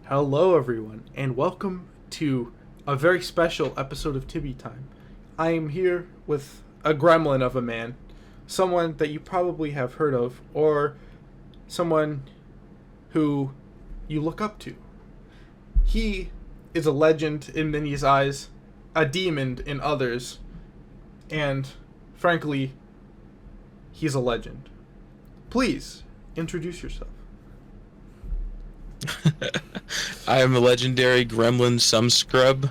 Hello, everyone, and welcome to a very special episode of Tibby Time. I am here with a gremlin of a man, someone that you probably have heard of, or someone who you look up to. He is a legend in many's eyes, a demon in others, and frankly, he's a legend. Please introduce yourself. I am a legendary gremlin Somescrub.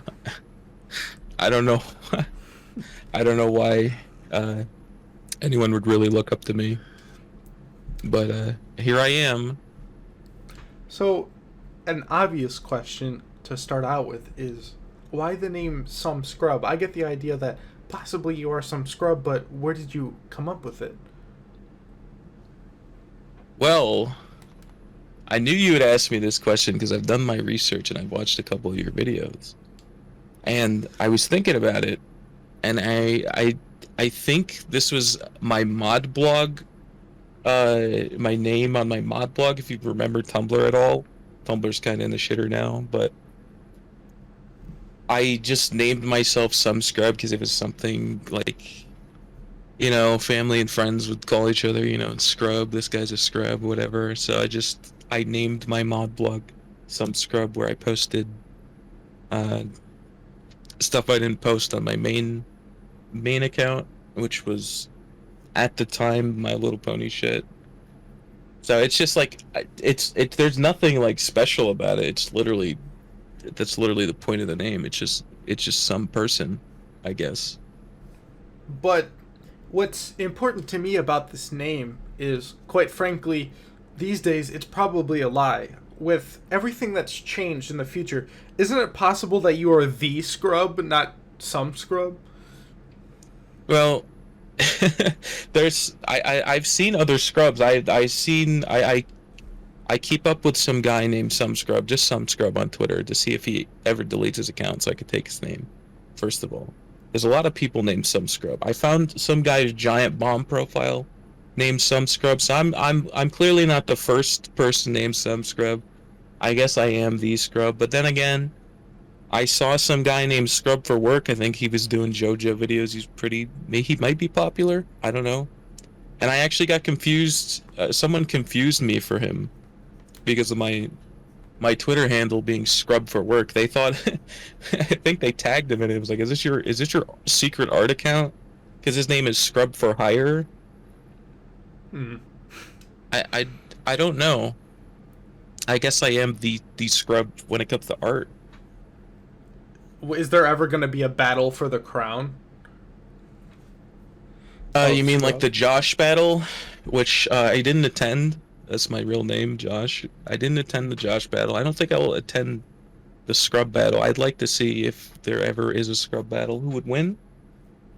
I don't know. I don't know why anyone would really look up to me, but here I am. So, an obvious question to start out with is why the name Somescrub? I get the idea that possibly you are some scrub, but where did you come up with it? Well, I knew you would ask me this question because I've done my research and I've watched a couple of your videos, and I was thinking about it, and I think this was my mod blog. My name on my mod blog, if you remember Tumblr at all. Tumblr's kind of in the shitter now, but I just named myself some scrub because it was something like, family and friends would call each other, scrub, this guy's a scrub, whatever. So I named my mod blog some scrub, where I posted uh stuff I didn't post on my main account, which was at the time My Little Pony shit. So it's just like there's nothing like special about it. That's literally the point of the name. It's just some person, I guess. But what's important to me about this name is, quite frankly, these days it's probably a lie. With everything that's changed in the future, isn't it possible that you are the scrub, not some scrub? Well, I've seen other scrubs. I keep up with some guy named Some Scrub, just Some Scrub on Twitter, to see if he ever deletes his account so I could take his name. First of all, there's a lot of people named Some Scrub. I found some guy's giant bomb profile named Some Scrub, so I'm clearly not the first person named Some Scrub. I guess I am the scrub, but then again, I saw some guy named Scrub for Work. I think he was doing JoJo videos. He might be popular. I don't know. And I actually got confused. Someone confused me for him because of my Twitter handle being Scrub for Work. They thought, I think they tagged him and it was like, is this your secret art account? Because his name is Scrub for Hire. Hmm. I I I don't know. I guess I am the scrub when it comes to art. Is there ever going to be a battle for the crown You of mean like scrub? the Josh battle, which I didn't attend. That's my real name, Josh. I didn't attend the Josh battle. I don't think I will attend the scrub battle. I'd like to see if there ever is a scrub battle, who would win,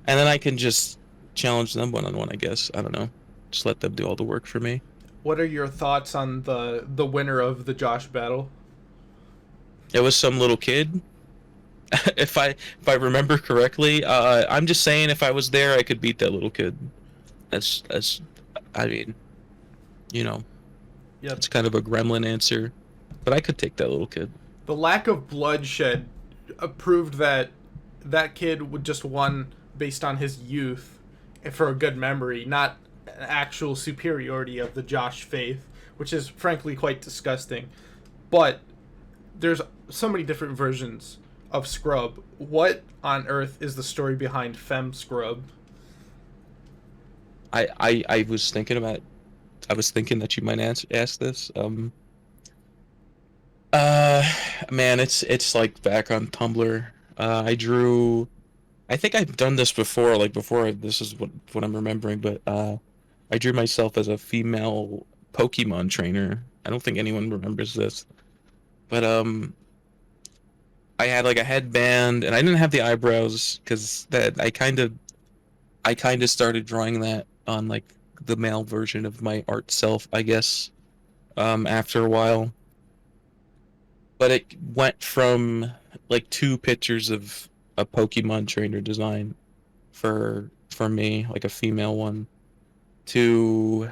and then I can just challenge them one on one. I guess I don't know. Just let them do all the work for me. What are your thoughts on the winner of the Josh battle? It was some little kid. If I remember correctly, I'm just saying if I was there, I could beat that little kid. That's I mean, you know, Yep. it's kind of a gremlin answer, but I could take that little kid. The lack of bloodshed proved that that kid would just won based on his youth and for a good memory, not an actual superiority of the Josh faith, which is frankly quite disgusting. But there's so many different versions of Scrub. What on earth is the story behind Fem Scrub? I was thinking about. I was thinking that you might ask this. Uh, Man, it's like back on Tumblr. I drew. I think I've done this before. Like before, this is what I'm remembering. But I drew myself as a female Pokemon trainer. I don't think anyone remembers this. But I had like a headband, and I didn't have the eyebrows because that I kind of started drawing that on like the male version of my art self, I guess. After a while, but it went from like two pictures of a Pokemon trainer design for me, like a female one, to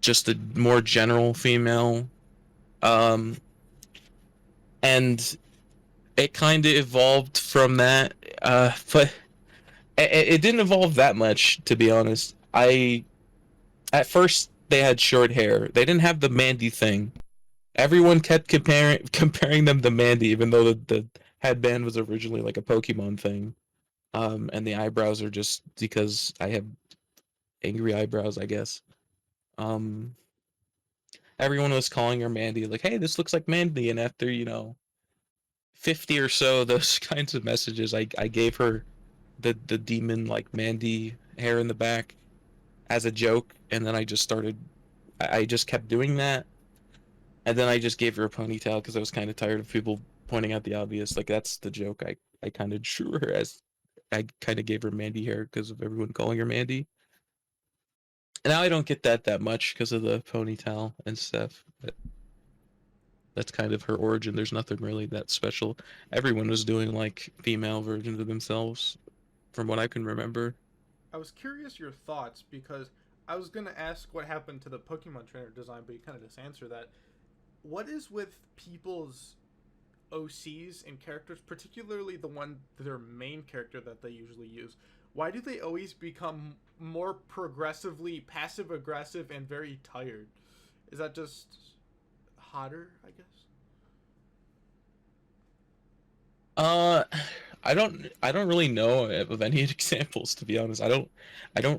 just a more general female. Um, and it kind of evolved from that. But it didn't evolve that much, to be honest. At first they had short hair. They didn't have the Mandy thing. Everyone kept comparing them to Mandy, even though the headband was originally like a Pokemon thing. And the eyebrows are just because I have angry eyebrows, I guess. Um, Everyone was calling her Mandy, like, "Hey, this looks like Mandy." And after 50 or so of those kinds of messages, I gave her the demon like Mandy hair in the back as a joke, and then I just started. I just kept doing that, and then I just gave her a ponytail because I was kind of tired of people pointing out the obvious. Like that's the joke. I kind of drew her as. I kind of gave her Mandy hair because of everyone calling her Mandy. And now I don't get that much because of the ponytail and stuff. But that's kind of her origin. There's nothing really that special. Everyone was doing like female versions of themselves, from what I can remember. I was curious your thoughts because I was gonna ask what happened to the Pokemon trainer design, but you kind of just answered that. What is with people's OCs and characters, particularly the one their main character that they usually use? Why do they always become more progressively passive aggressive and very tired? Is that just hotter, I guess? Uh, I don't really know of any examples, to be honest. I don't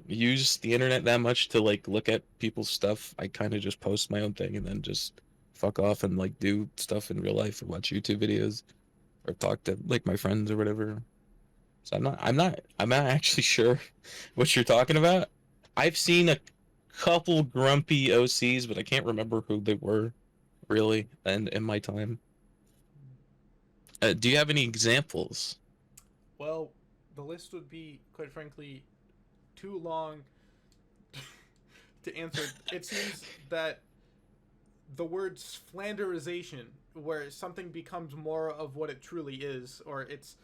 use the internet that much to like look at people's stuff. I kind of just post my own thing and then just fuck off and like do stuff in real life or watch YouTube videos or talk to like my friends or whatever. So I'm not actually sure what you're talking about. I've seen a couple grumpy OCs, but I can't remember who they were really and in my time. Do you have any examples? Well, the list would be, quite frankly, too long to answer. It seems that the word slanderization, where something becomes more of what it truly is, or its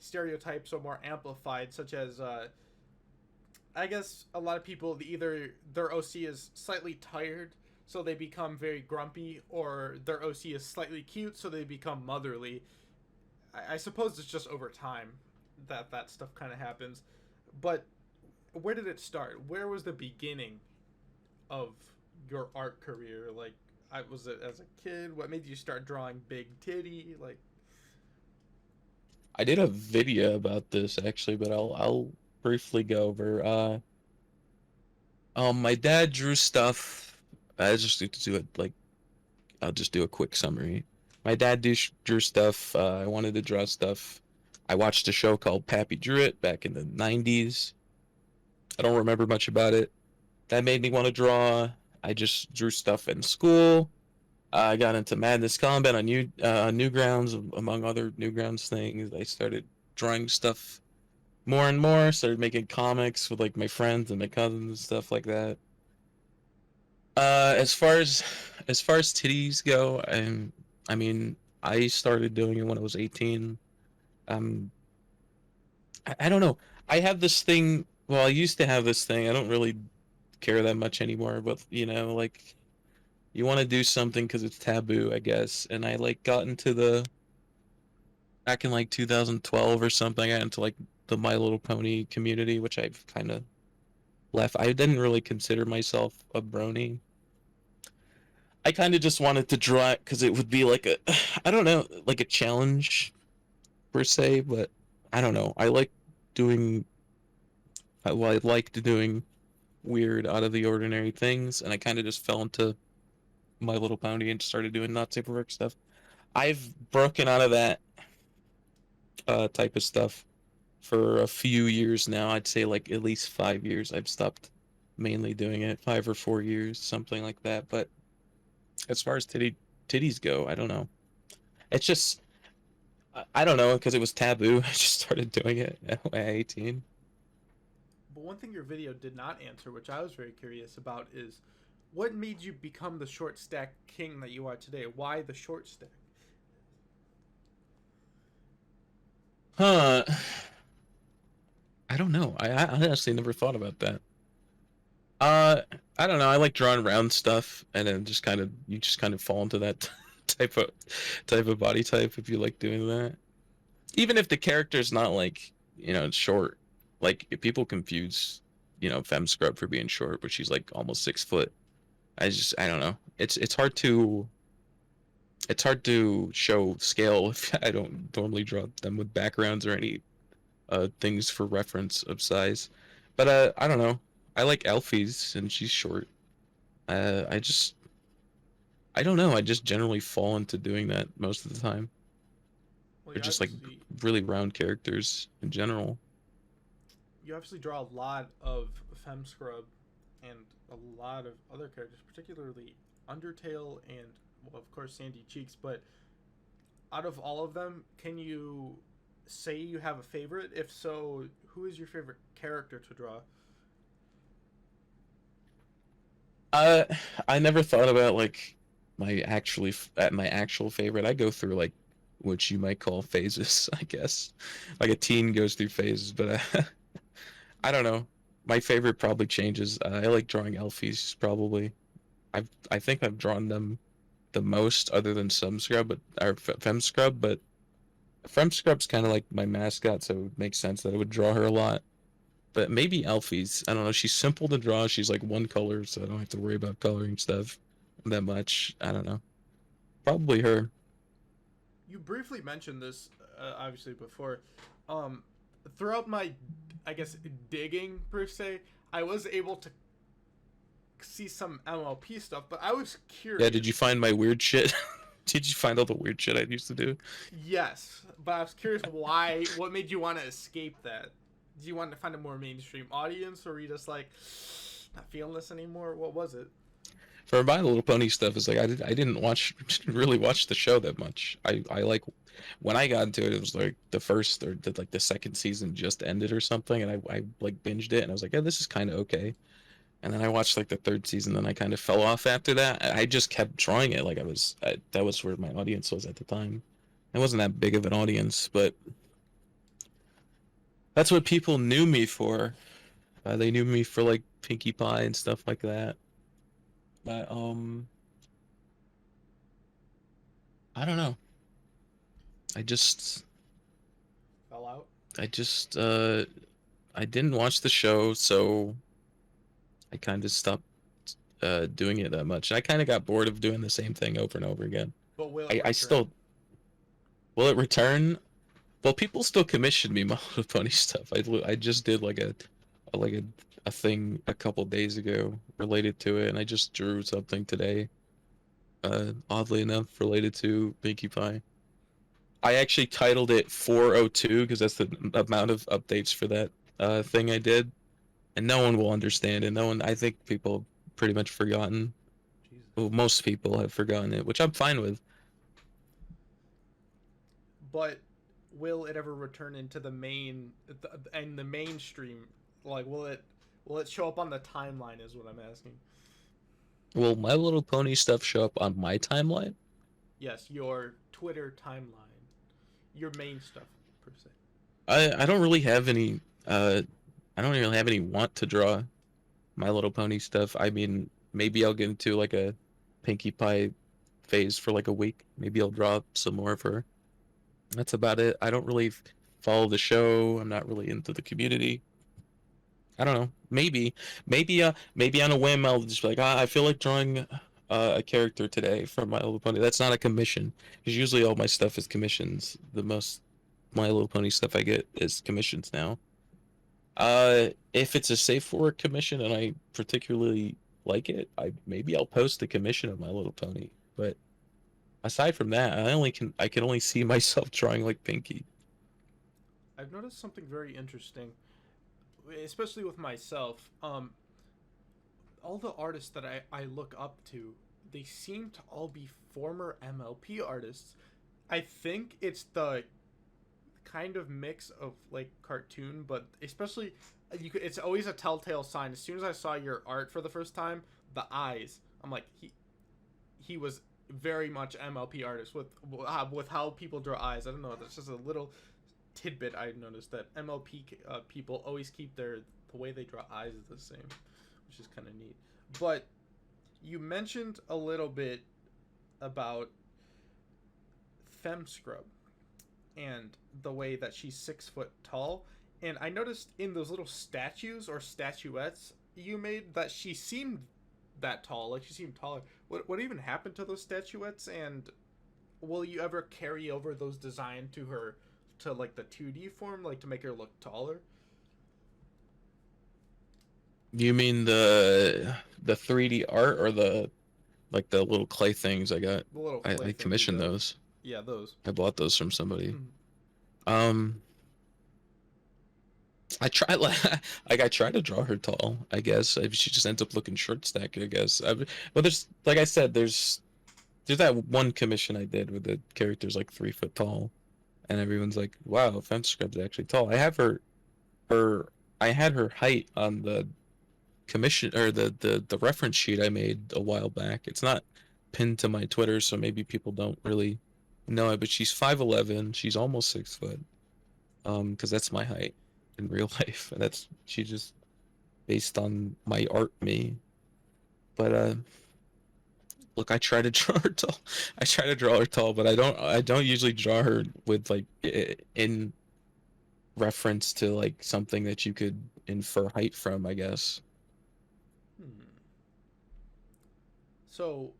stereotypes are more amplified, such as, I guess a lot of people either their OC is slightly tired, so they become very grumpy, or their OC is slightly cute, so they become motherly. I suppose it's just over time that that stuff kind of happens. But where did it start? Where was the beginning of your art career? Like, I was it as a kid? What made you start drawing big titty? Like, I did a video about this actually, but I'll briefly go over. My dad drew stuff. I just need to do it like I'll just do a quick summary. My dad drew stuff. I wanted to draw stuff. I watched a show called Pappy Drew It back in the 90s. I don't remember much about it. That made me want to draw. I just drew stuff in school. I got into Madness Combat on Newgrounds, among other Newgrounds things. I started drawing stuff more and more. Started making comics with like my friends and my cousins and stuff like that. As far as titties go, I mean, I started doing it when I was 18. Um, I don't know. I have this thing. Well, I used to have this thing. I don't really care that much anymore. But like you want to do something because it's taboo, I guess. And I like got into the back in like 2012 or something. I got into like the My Little Pony community, which I've kind of left. I didn't really consider myself a brony. I kind of just wanted to draw it because it would be like a, I don't know, like a challenge per se, but I don't know. Doing, well, I liked doing weird, out of the ordinary things, and I kind of just fell into My Little Pony and started doing not safe for work stuff. I've broken out of that type of stuff for a few years now. I'd say like at least 5 years. I've stopped mainly doing it, 5 or 4 years, something like that. But as far as titties go, I don't know. It's just I don't know because it was taboo. I just started doing it at 18. but one thing your video did not answer, which I was very curious about, is what made you become the short stack king that you are today? Why the short stack? Huh? I don't know. I honestly never thought about that. Uh, I don't know. I like drawing around stuff, and then just kind of you just kind of fall into that type of body type if you like doing that. Even if the character's not like, short. Like if people confuse, Fem Scrub for being short, but she's like almost 6 foot. I don't know. It's hard to show scale if I don't normally draw them with backgrounds or any things for reference of size. But I don't know. I like Elfie's and she's short. I don't know. I just generally fall into doing that most of the time. Well, They're just like really round characters in general. you obviously draw a lot of Fem Scrub and a lot of other characters, particularly Undertale and, well, of course, Sandy Cheeks. But out of all of them, can you say you have a favorite? If so, who is your favorite character to draw? Uh, I never thought about like my actual favorite. I go through like what you might call phases, I guess. Like a teen goes through phases, but I don't know. My favorite probably changes. I like drawing Elfies probably. I think I've drawn them the most, other than Somescrub, but or Femscrub, but Femscrub's kind of like my mascot, so it makes sense that I would draw her a lot. But maybe Elfies. I don't know. She's simple to draw. She's like one color, so I don't have to worry about coloring stuff that much. I don't know. Probably her. You briefly mentioned this, obviously, before. Um, Throughout my, I guess, digging, per se, I was able to see some MLP stuff, but I was curious. Yeah, did you find my weird shit? Did you find all the weird shit I used to do? Yes, but I was curious why. What made you want to escape that? Do you want to find a more mainstream audience, or were you just like not feeling this anymore? What was it? For My Little Pony stuff, is like I didn't really watch the show that much. I like when I got into it, it was like the first or the second season just ended or something, and I like binged it, and I was like, yeah, this is kind of okay. And then I watched like the third season, then I kind of fell off after that. I just kept drawing it like that was where my audience was at the time. It wasn't that big of an audience, but that's what people knew me for. They knew me for like Pinkie Pie and stuff like that. But I don't know. I just Fell out. I just I didn't watch the show, so I kind of stopped doing it that much. I kind of got bored of doing the same thing over and over again. But will it I return? still will it return? Well, people still commission me My Little Pony stuff. I just did like a thing a couple days ago related to it, and I just drew something today. Oddly enough, related to Pinkie Pie. I actually titled it 402 because that's the amount of updates for that thing I did, and no one will understand it. No one. I think people have pretty much forgotten. Jesus. Well, most people have forgotten it, which I'm fine with. But will it ever return into the the mainstream? Like, will it show up on the timeline? Is what I'm asking. Will My Little Pony stuff show up on my timeline? Yes, your Twitter timeline, your main stuff per se. I don't really have any. I don't really have any want to draw My Little Pony stuff. I mean, maybe I'll get into like a Pinkie Pie phase for like a week. Maybe I'll draw some more of her. That's about it. I don't really follow the show. I'm not really into the community. I don't know. Maybe on a whim, I'll just be like, I feel like drawing a character today from My Little Pony. That's not a commission, because usually all my stuff is commissions. The most My Little Pony stuff I get is commissions now. If it's a safe for work commission and I particularly like it, maybe I'll post the commission of My Little Pony. But aside from that, I can only see myself drawing like Pinky. I've noticed something very interesting, especially with myself. All the artists that I look up to, they seem to all be former MLP artists. I think it's the kind of mix of like cartoon, but especially it's always a telltale sign. As soon as I saw your art for the first time, the eyes, I'm like, he was very much MLP artist with how people draw eyes. I don't know. That's just a little tidbit I noticed, that MLP people always keep the way they draw eyes is the same, which is kind of neat. But you mentioned a little bit about Femscrub and the way that she's 6 foot tall. And I noticed in those little statues or statuettes you made that she seemed that tall, like she seemed taller. What even happened to those statuettes, and will you ever carry over those design to her, to like the 2D form, like to make her look taller? You mean the 3D art or the like the little clay things I got? The little I clay things you commissioned got. those. Yeah, those. I bought those from somebody. Mhm. Um, I try like I try to draw her tall. I guess she just ends up looking short stack. I guess. But there's like I said, there's that one commission I did where the character's like 3 foot tall, and everyone's like, "Wow, Femscrub's actually tall." I have her I had her height on the commission or the reference sheet I made a while back. It's not pinned to my Twitter, so maybe people don't really know it. But she's 5'11". She's almost 6 foot. Because that's my height in real life. That's she just based on my art me. But look, I try to draw her tall. I try to draw her tall, but I don't usually draw her with like in reference to like something that you could infer height from, I guess. Hmm. So,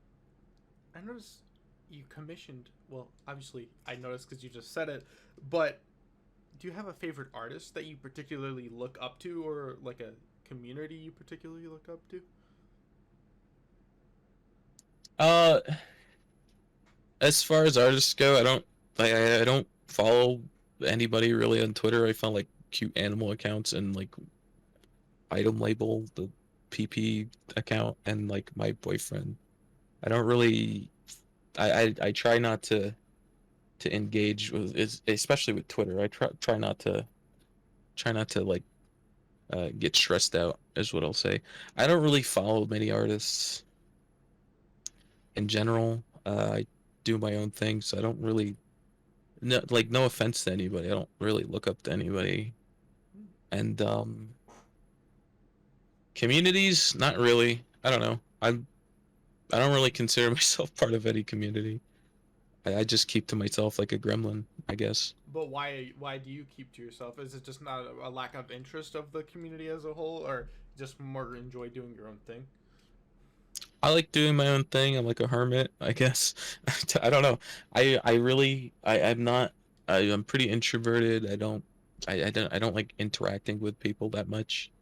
I noticed you commissioned. Well, obviously, I noticed because you just said it. But do you have a favorite artist that you particularly look up to, or like a community you particularly look up to? Uh, as far as artists go, I don't follow anybody really on Twitter. I found like cute animal accounts and like item label the PP account and like my boyfriend. I don't really I try not to engage with especially with Twitter. I try not to like get stressed out is what I'll say. I don't really follow many artists in general. I do my own thing, so I don't really no offense to anybody. I don't really look up to anybody. And communities, not really. I don't know. I don't really consider myself part of any community. I just keep to myself like a gremlin, I guess. But why do you keep to yourself? Is it just not a lack of interest of the community as a whole, or just more enjoy doing your own thing? I like doing my own thing. I'm like a hermit, I guess. I don't know. I'm not. I'm pretty introverted. I don't like interacting with people that much.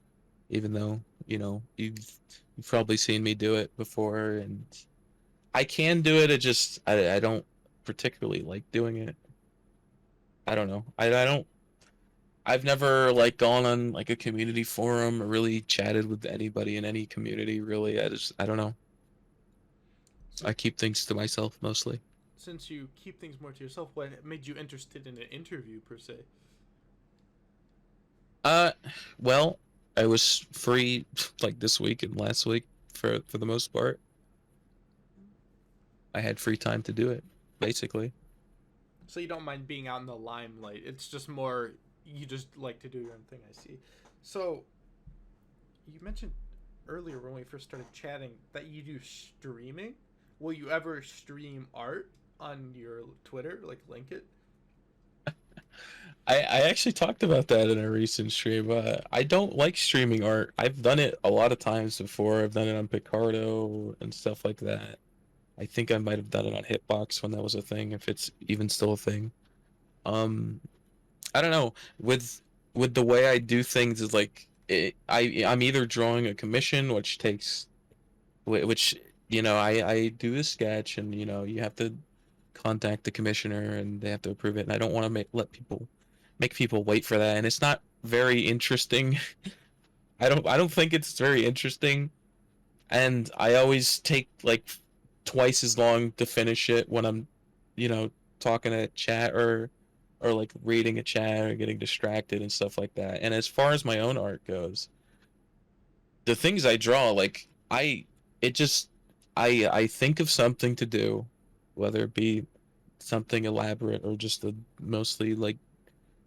Even though you've probably seen me do it before, and I can do it. It just I don't particularly like doing it. I don't know. I don't. I've never like gone on like a community forum or really chatted with anybody in any community. Really, I don't know. So, I keep things to myself mostly. since you keep things more to yourself, what made you interested in an interview per se? Uh, well, I was free like this week and last week for the most part. I had free time to do it, basically. So you don't mind being out in the limelight. It's just more you just like to do your own thing, I see. So you mentioned earlier when we first started chatting that you do streaming. Will you ever stream art on your Twitter, like link it? I actually talked about that in a recent stream. I don't like streaming art. I've done it a lot of times before. I've done it on Picardo and stuff like that. I think I might have done it on Hitbox when that was a thing, if it's even still a thing. Um, I don't know. With the way I do things is like I'm either drawing a commission, which takes which I do the sketch, and you have to contact the commissioner and they have to approve it, and I don't want to make people wait for that, and it's not very interesting. I don't think it's very interesting, and I always take like twice as long to finish it when I'm talking to chat or like reading a chat or getting distracted and stuff like that. And as far as my own art goes, the things I draw, like it just I think of something to do, whether it be something elaborate or just the mostly like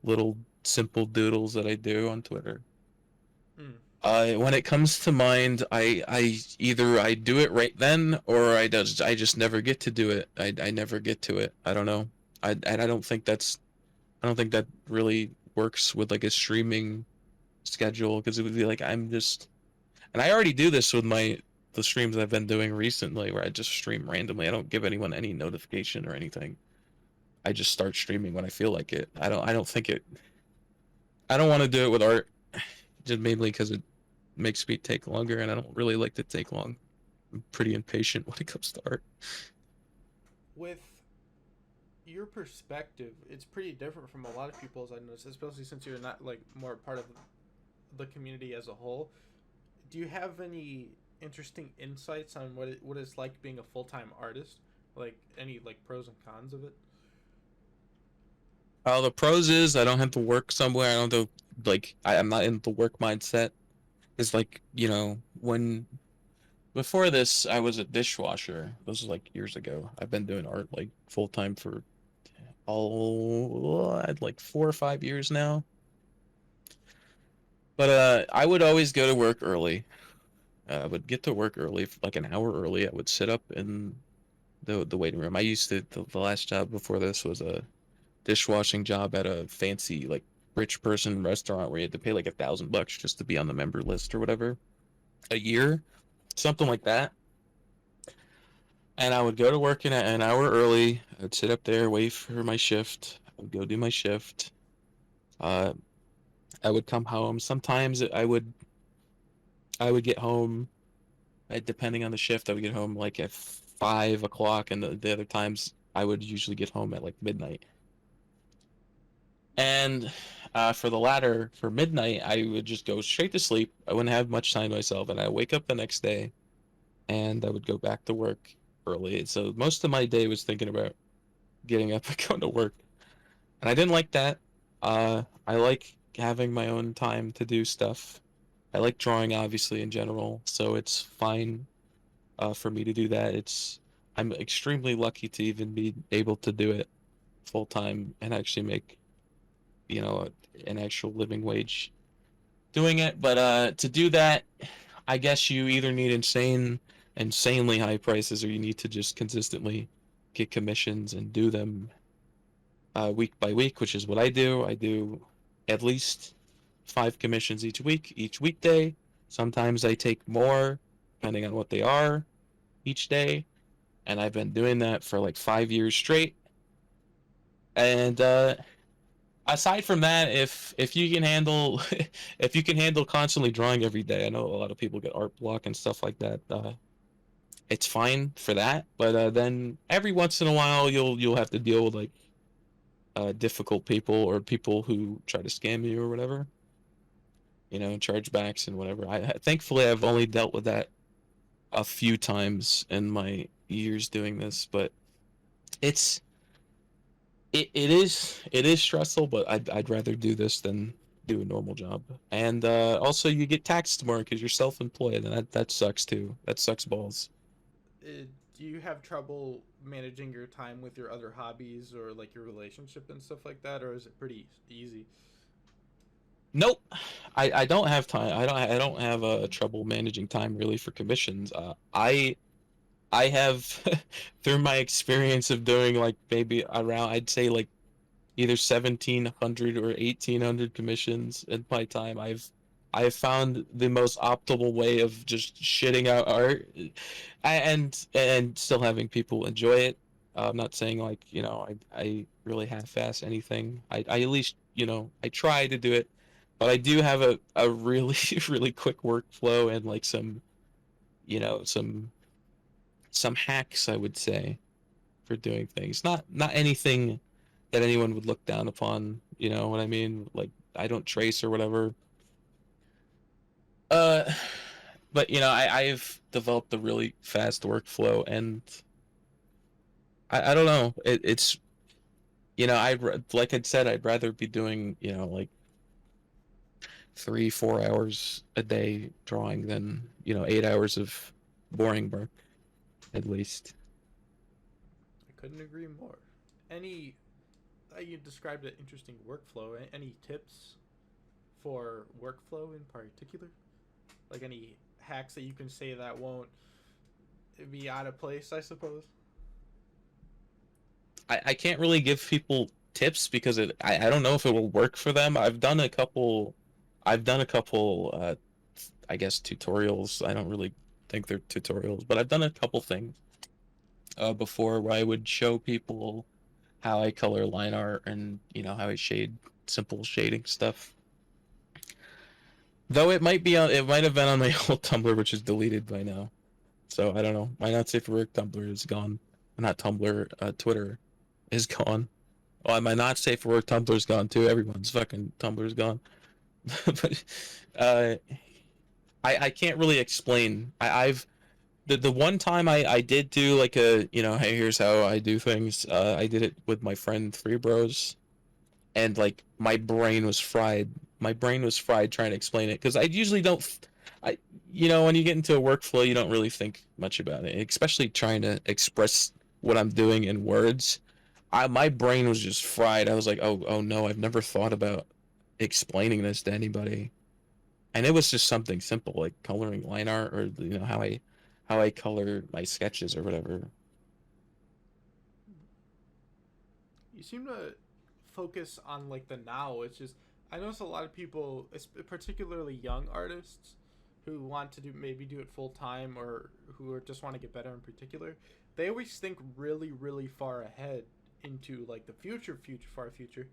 little simple doodles that I do on Twitter. Mm. When it comes to mind, I either I do it right then or I just never get to do it. I never get to it. I don't know. I don't think that really works with like a streaming schedule, because it would be like and I already do this with the streams I've been doing recently, where I just stream randomly. I don't give anyone any notification or anything. I just start streaming when I feel like it. I don't want to do it with art, just mainly because it makes me take longer, and I don't really like to take long. I'm pretty impatient when it comes to art. With your perspective, it's pretty different from a lot of people's. I noticed, especially since you're not like more part of the community as a whole. Do you have any interesting insights on what it's like being a full time artist? Like any like pros and cons of it? The pros is I don't have to work somewhere. I don't have to like I'm not in the work mindset. It's like, when before this I was a dishwasher. This was like years ago. I've been doing art like full time for like 4 or 5 years now. But I would always go to work early. I would get to work early, like an hour early. I would sit up in the waiting room. I used to the last job before this was a dishwashing job at a fancy like rich person restaurant where you had to pay like $1,000 just to be on the member list or whatever a year, something like that. And I would go to work in an hour early. I'd sit up there, wait for my shift. I would go do my shift. Uh, I would come home. Sometimes I would get home, depending on the shift. I would get home like at 5 o'clock, and the other times I would usually get home at like midnight. And for the latter, for midnight, I would just go straight to sleep. I wouldn't have much time to myself, and I wake up the next day, and I would go back to work early. So most of my day was thinking about getting up and going to work, and I didn't like that. I like having my own time to do stuff. I like drawing, obviously, in general, so it's fine for me to do that. I'm extremely lucky to even be able to do it full time and actually make an actual living wage doing it. But to do that, I guess you either need insanely high prices, or you need to just consistently get commissions and do them week by week, which is what I do. I do at least 5 commissions each week, each weekday. Sometimes I take more, depending on what they are, each day. And I've been doing that for like 5 years straight. And aside from that, if you can handle if you can handle constantly drawing every day, I know a lot of people get art block and stuff like that. It's fine for that, but then every once in a while you'll have to deal with like difficult people, or people who try to scam you or whatever, chargebacks and whatever. Thankfully I've only dealt with that a few times in my years doing this, but it's it is stressful, but I'd rather do this than do a normal job. And also you get taxed more because you're self-employed, and that sucks too. That sucks balls. Do you have trouble managing your time with your other hobbies or like your relationship and stuff like that, or is it pretty easy? Nope, I don't have time. I don't have trouble managing time really for commissions. I have through my experience of doing like maybe around, I'd say like either 1,700 or 1,800 commissions in my time. I've found the most optimal way of just shitting out art, and still having people enjoy it. I'm not saying like I really half-ass anything. I at least I try to do it, but I do have a really really quick workflow, and like some hacks, I would say, for doing things. Not anything that anyone would look down upon. You know what I mean? Like I don't trace or whatever. Uh, but I've developed a really fast workflow, and I don't know. It's like I said, I'd rather be doing like 3 4 hours a day drawing than 8 hours of boring work, at least. I couldn't agree more. Any You described an interesting workflow. Any tips for workflow in particular? Like any hacks that you can say that won't be out of place, I suppose. I can't really give people tips because I don't know if it will work for them. I've done a couple I guess tutorials. I don't really think they're tutorials, but I've done a couple things before where I would show people how I color line art and how I shade simple shading stuff. Though it might have been on my old Tumblr, which is deleted by now. So I don't know. My not safe for work Tumblr is gone. Not Tumblr, Twitter is gone. Oh, my not safe for work Tumblr's gone too. Everyone's fucking Tumblr's gone. But uh, I can't really explain. I've the one time I did do like a hey, here's how I do things. I did it with my friend Three Bros, and like my brain was fried. My brain was fried trying to explain it because I usually don't. I when you get into a workflow, you don't really think much about it, especially trying to express what I'm doing in words. My brain was just fried. I was like, oh no, I've never thought about explaining this to anybody. And it was just something simple like coloring line art or how I color my sketches or whatever. You seem to focus on like the now. It's just I notice a lot of people, particularly young artists, who want to do it full time or who just want to get better in particular. They always think really really far ahead into like the far future.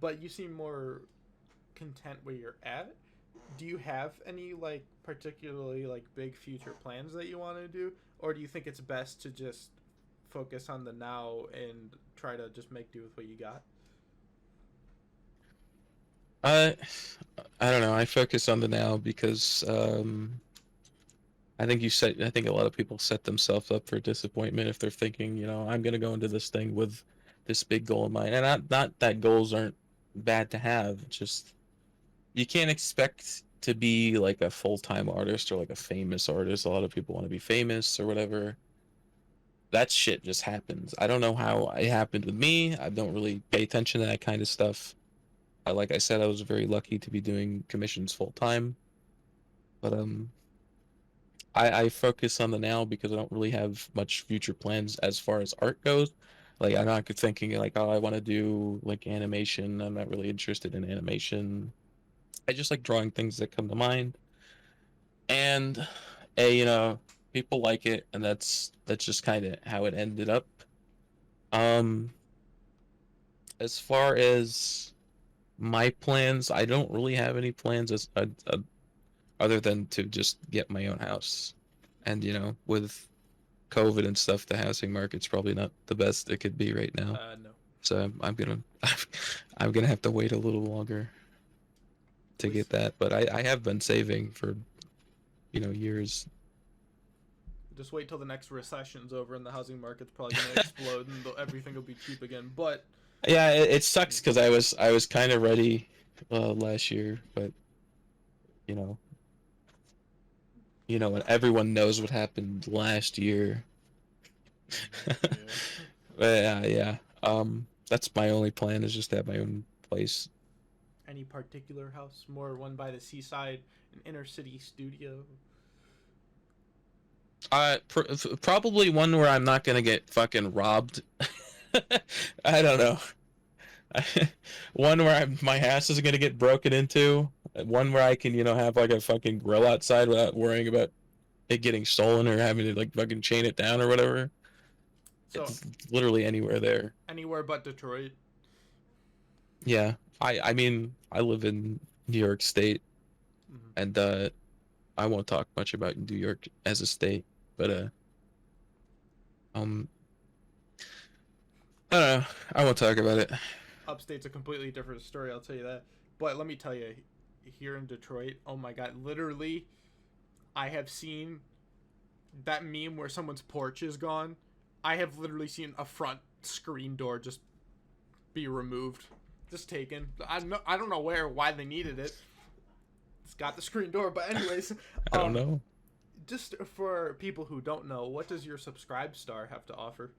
But you seem more content where you're at. Do you have any like particularly like big future plans that you want to do, or do you think it's best to just focus on the now and try to just make do with what you got? Uh, I don't know. I focus on the now because I think a lot of people set themselves up for disappointment if they're thinking, I'm gonna go into this thing with this big goal in mind. And not that goals aren't bad to have. It's just you can't expect to be like a full-time artist or like a famous artist. A lot of people want to be famous or whatever. That shit just happens. I don't know how it happened with me. I don't really pay attention to that kind of stuff. Like I said, I was very lucky to be doing commissions full time. But I focus on the now because I don't really have much future plans as far as art goes. Like I'm not thinking like, oh, I want to do like animation. I'm not really interested in animation. I just like drawing things that come to mind. And people like it, and that's just kind of how it ended up. Um, as far as my plans, I don't really have any plans other than to just get my own house. And with COVID and stuff, the housing market's probably not the best it could be right now. No. So I'm gonna I'm gonna have to wait a little longer to get that. But I have been saving for years. Just wait till the next recession's over and the housing market's probably going to explode and everything will be cheap again. But yeah, it sucks because I was kind of ready last year, but you know when everyone knows what happened last year. yeah. But yeah. That's my only plan is just to have my own place. Any particular house? More one by the seaside, an inner city studio? Probably one where I'm not gonna get fucking robbed. I don't know. One where my house isn't gonna get broken into. One where I can, have like a fucking grill outside without worrying about it getting stolen or having to like fucking chain it down or whatever. So It's literally anywhere there. anywhere but Detroit. Yeah. I mean, I live in New York State, Mm-hmm. and I won't talk much about New York as a state, but um I don't know. I won't talk about it. Upstate's a completely different story, I'll tell you that. But let me tell you, here in Detroit, oh my god, literally, I have seen that meme where someone's porch is gone. I have literally seen a front screen door just be removed, just taken. I don't know why they needed it. It's got the screen door, but anyways, I don't know. Just for people who don't know, what does your Subscribe star have to offer?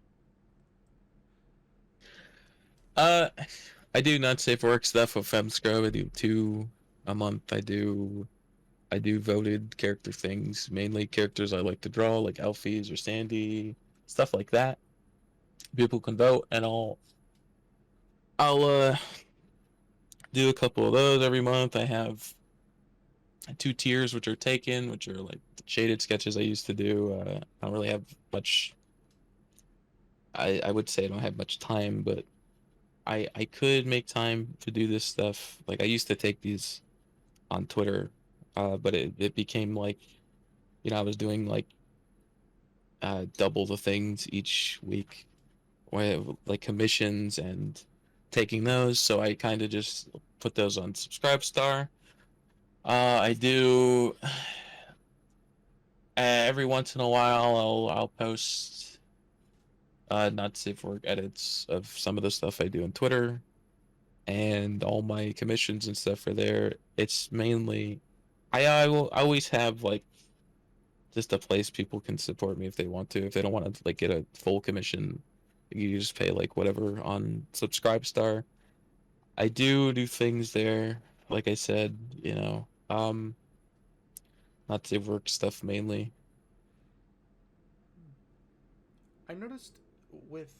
I do not safe work stuff with Somescrub. I do 2 a month. I do voted character things, mainly characters I like to draw, like Alphys or Sandy, stuff like that. People can vote, and I'll do a couple of those every month. I have 2 tiers which are taken, which are like the shaded sketches I used to do. I don't really have much. I would say I don't have much time, but I could make time to do this stuff. Like I used to take these on Twitter, but it became like, I was doing like double the things each week, like commissions and taking those. So I kind of just put those on Subscribestar. I do every once in a while. I'll post not safe for work edits of some of the stuff I do on Twitter, and all my commissions and stuff are there. It's mainly I will always have like just a place people can support me if they want to. If they don't want to like get a full commission, you just pay like whatever on Subscribestar. I do things there, like I said, not safe work stuff mainly. I noticed with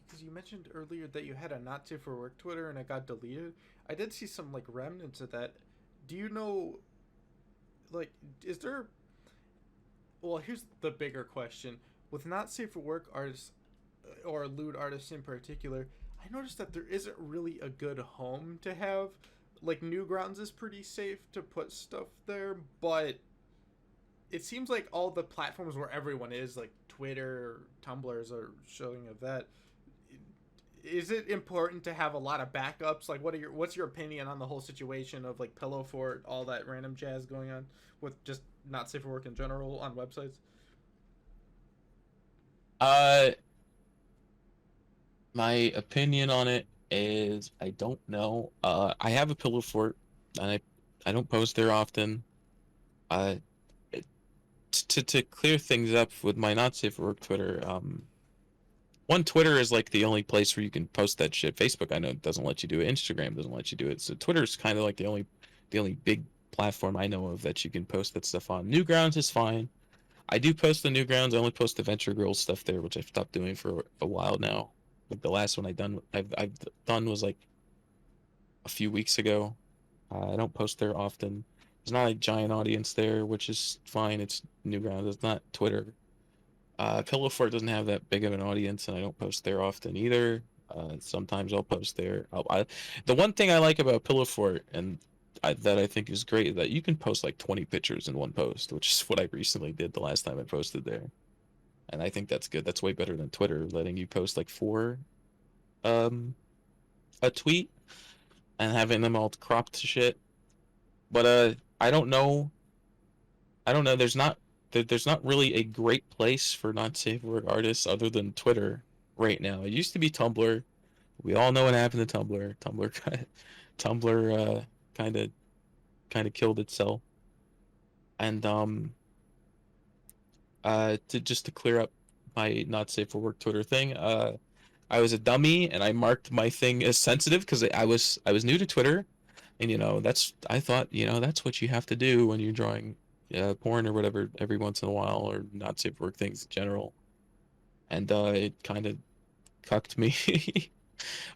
because you mentioned earlier that you had a not safe for work Twitter and it got deleted. I did see some like remnants of that. Do you know, like, is there? Well, here's the bigger question: with not safe for work artists or lewd artists in particular, I noticed that there isn't really a good home to have. Like Newgrounds is pretty safe to put stuff there, but it seems like all the platforms where everyone is, like Twitter, Tumblrs, are showing of that. Is it important to have a lot of backups? Like, what's your opinion on the whole situation of like Pillow Fort, all that random jazz going on with just not safe for work in general on websites? Uh, my opinion on it is I don't know. I have a pillow fort, and I don't post there often. Uh, to clear things up with my not safe for work Twitter, one, Twitter is like the only place where you can post that shit. Facebook, I know, doesn't let you do it. Instagram doesn't let you do it. So Twitter is kind of like the only big platform I know of that you can post that stuff on. Newgrounds is fine. I do post the Newgrounds. I only post the Venture Girls stuff there, which I've stopped doing for a while now. Like the last one I've done was like a few weeks ago. I don't post there often. There's not a giant audience there, which is fine. It's Newgrounds. It's not Twitter. Pillow Fort doesn't have that big of an audience, and I don't post there often either. Sometimes I'll post there. The one thing I like about Pillow Fort and that I think is great is that you can post like 20 pictures in one post, which is what I recently did the last time I posted there. And I think that's good. That's way better than Twitter, letting you post like four um, a tweet and having them all cropped to shit. But I don't know. I don't know. There's not really a great place for not safe for work artists other than Twitter right now. It used to be Tumblr. We all know what happened to Tumblr. Tumblr kind of killed itself. And to clear up my not safe for work Twitter thing, I was a dummy and I marked my thing as sensitive because I was new to Twitter, and I thought that's what you have to do when you're drawing porn or whatever every once in a while, or not safe for work things in general. And it kind of cucked me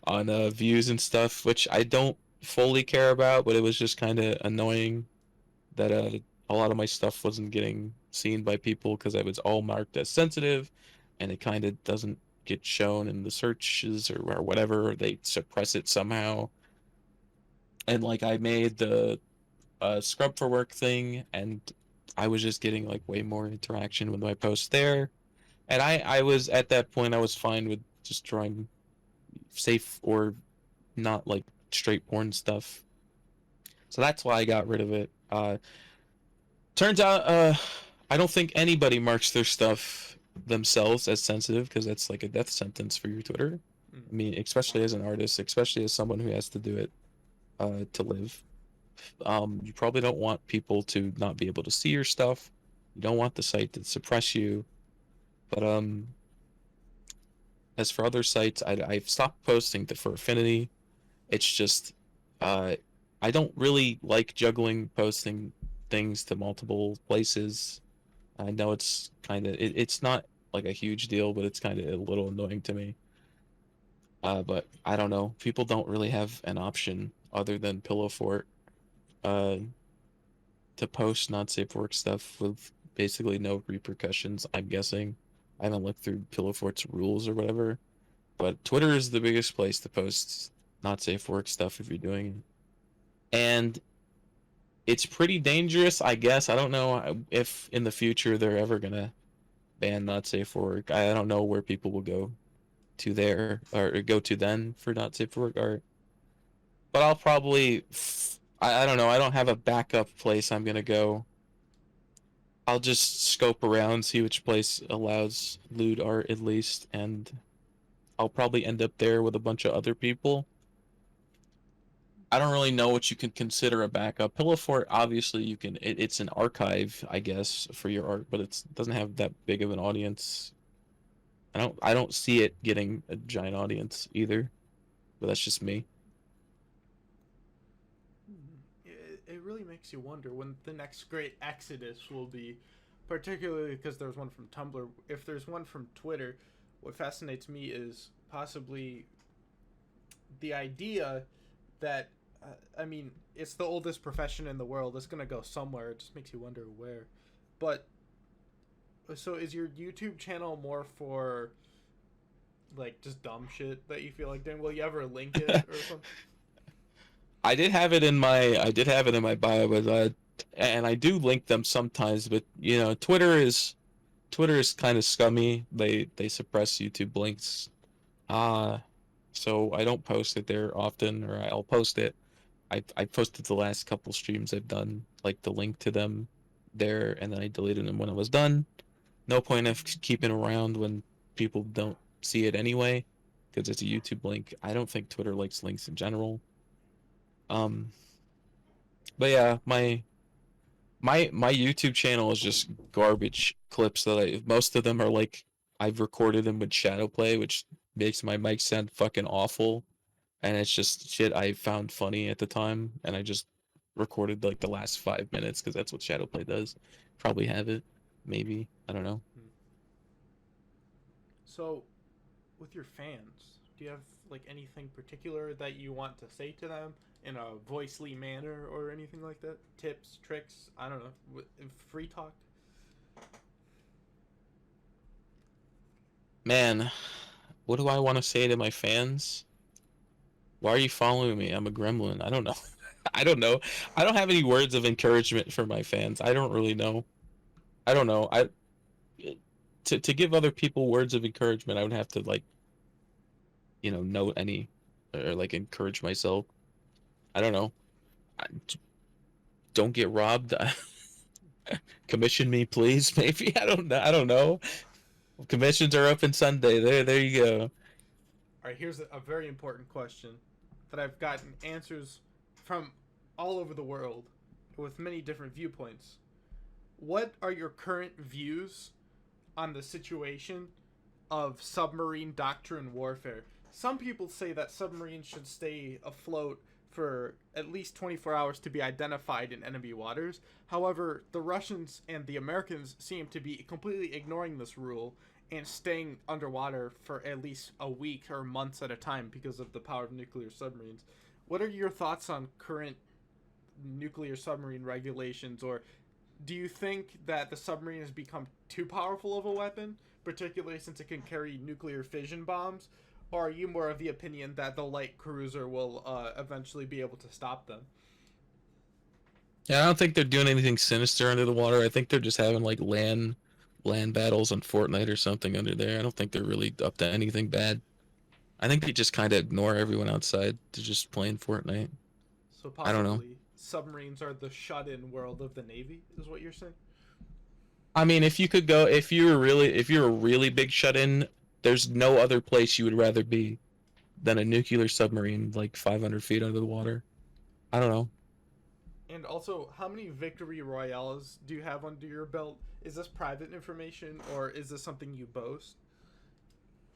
on views and stuff, which I don't fully care about, but it was just kind of annoying that a lot of my stuff wasn't getting seen by people because I was all marked as sensitive, and it kind of doesn't get shown in the searches or whatever, or they suppress it somehow. And like I made the scrub for work thing, and I was just getting like way more interaction with my posts there. And I was at that point I was fine with just drawing safe or not like straight porn stuff. So that's why I got rid of it. Turns out I don't think anybody marks their stuff themselves as sensitive because that's like a death sentence for your Twitter. I mean, especially as an artist, especially as someone who has to do it to live. You probably don't want people to not be able to see your stuff. You don't want the site to suppress you. But as for other sites, I've stopped posting for Affinity. It's just I don't really like juggling posting things to multiple places. I know it's kind of it's not like a huge deal, but it's kind of a little annoying to me. But I don't know. People don't really have an option other than Pillow Fort uh, to post not safe for work stuff with basically no repercussions, I'm guessing. I haven't looked through Pillow Fort's rules or whatever, but Twitter is the biggest place to post not safe for work stuff if you're doing it. And it's pretty dangerous, I guess. I don't know if in the future they're ever gonna ban not safe for work. I don't know where people will go to there or go to then for not safe for work art. But I'll probably, I don't know. I don't have a backup place I'm gonna go. I'll just scope around, see which place allows lewd art at least, and I'll probably end up there with a bunch of other people. I don't really know what you can consider a backup. Pillow Fort, obviously, you can. It's an archive, I guess, for your art, but it doesn't have that big of an audience. I don't see it getting a giant audience either, but that's just me. It really makes you wonder when the next great exodus will be, particularly because there's one from Tumblr. If there's one from Twitter, what fascinates me is possibly the idea that, I mean, it's the oldest profession in the world. It's going to go somewhere. It just makes you wonder where. But, so is your YouTube channel more for, like, just dumb shit that you feel like doing? Will you ever link it or something? I did have it in my bio, but and I do link them sometimes. But you know, Twitter is kind of scummy. They suppress YouTube links. Uh so I don't post it there often, or I'll post it. I posted the last couple streams I've done, like the link to them there, and then I deleted them when it was done. No point of keeping around when people don't see it anyway, because it's a YouTube link. I don't think Twitter likes links in general. Um, but yeah, my YouTube channel is just garbage clips that most of them are like I've recorded them with shadow play, which makes my mic sound fucking awful, and it's just shit I found funny at the time, and I just recorded like the last 5 minutes because that's what shadow play does. Probably have it, maybe, I don't know. So, with your fans, do you have like anything particular that you want to say to them in a voicely manner or anything like that? Tips, tricks, I don't know, free talk. Man, what do I want to say to my fans? Why are you following me? I'm a gremlin. I don't know. I don't know. I don't have any words of encouragement for my fans. I don't really know. I don't know. I to give other people words of encouragement, I would have to like, note any or like encourage myself. I don't know. I, don't get robbed. Commission me, please. Maybe I don't know. I don't know. Commissions are open Sunday. There you go. All right, here's a very important question that I've gotten answers from all over the world with many different viewpoints. What are your current views on the situation of submarine doctrine warfare? Some people say that submarines should stay afloat for at least 24 hours to be identified in enemy waters. However, the Russians and the Americans seem to be completely ignoring this rule and staying underwater for at least a week or months at a time because of the power of nuclear submarines. What are your thoughts on current nuclear submarine regulations, or do you think that the submarine has become too powerful of a weapon, particularly since it can carry nuclear fission bombs? Or are you more of the opinion that the light cruiser will eventually be able to stop them? Yeah, I don't think they're doing anything sinister under the water. I think they're just having like land battles on Fortnite or something under there. I don't think they're really up to anything bad. I think they just kind of ignore everyone outside to just playing Fortnite. So I don't know. possibly submarines are the shut-in world of the Navy, is what you're saying? I mean, if you could go, if you're a really big shut-in, there's no other place you would rather be than a nuclear submarine like 500 feet under the water. I don't know. And also, how many victory royales do you have under your belt? Is this private information, or is this something you boast?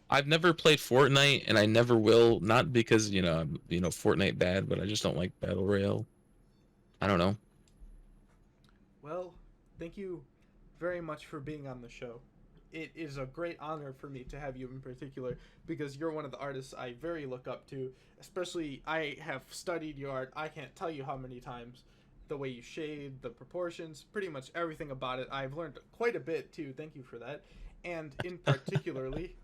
I've never played Fortnite, and I never will. Not because Fortnite bad, but I just don't like battle royale. I don't know. Well, thank you very much for being on the show. it is a great honor for me to have you in particular, because you're one of the artists I very look up to. Especially, I have studied your art. I can't tell you how many times. The way you shade, the proportions, pretty much everything about it. I've learned quite a bit too. Thank you for that. And in particularly,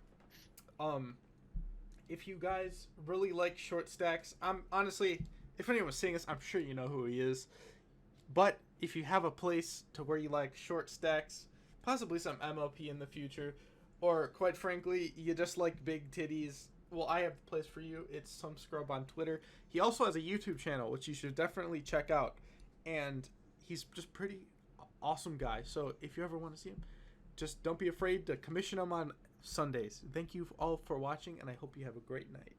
if you guys really like short stacks, I'm honestly, if anyone's seeing this, I'm sure you know who he is. But if you have a place to where you like short stacks, possibly some MLP in the future, or quite frankly, you just like big titties, well, I have the place for you. It's Somescrub on Twitter. He also has a YouTube channel, which you should definitely check out. And he's just pretty awesome guy. So if you ever want to see him, just don't be afraid to commission him on Sundays. Thank you all for watching, and I hope you have a great night.